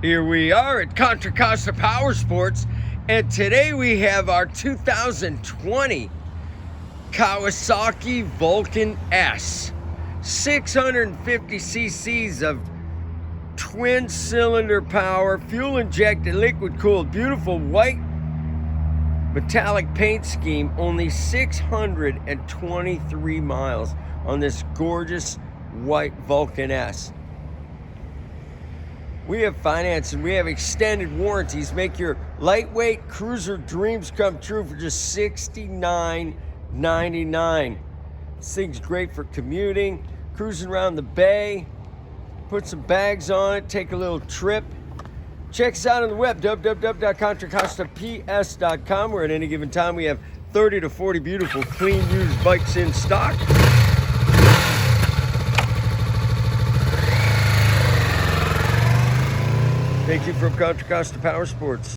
Here we are at Contra Costa Powersports, and today we have our 2020 Kawasaki Vulcan S. 650 cc's of twin cylinder power, fuel injected, liquid cooled, beautiful white metallic paint scheme, only 623 miles on this gorgeous white Vulcan S. We have financing, we have extended warranties. Make your lightweight cruiser dreams come true for just $69.99. This thing's great for commuting, cruising around the bay, put some bags on it, take a little trip. Check us out on the web, www.contracostaps.com, where at any given time we have 30 to 40 beautiful, clean, used bikes in stock. Thank you from Contra Costa Powersports.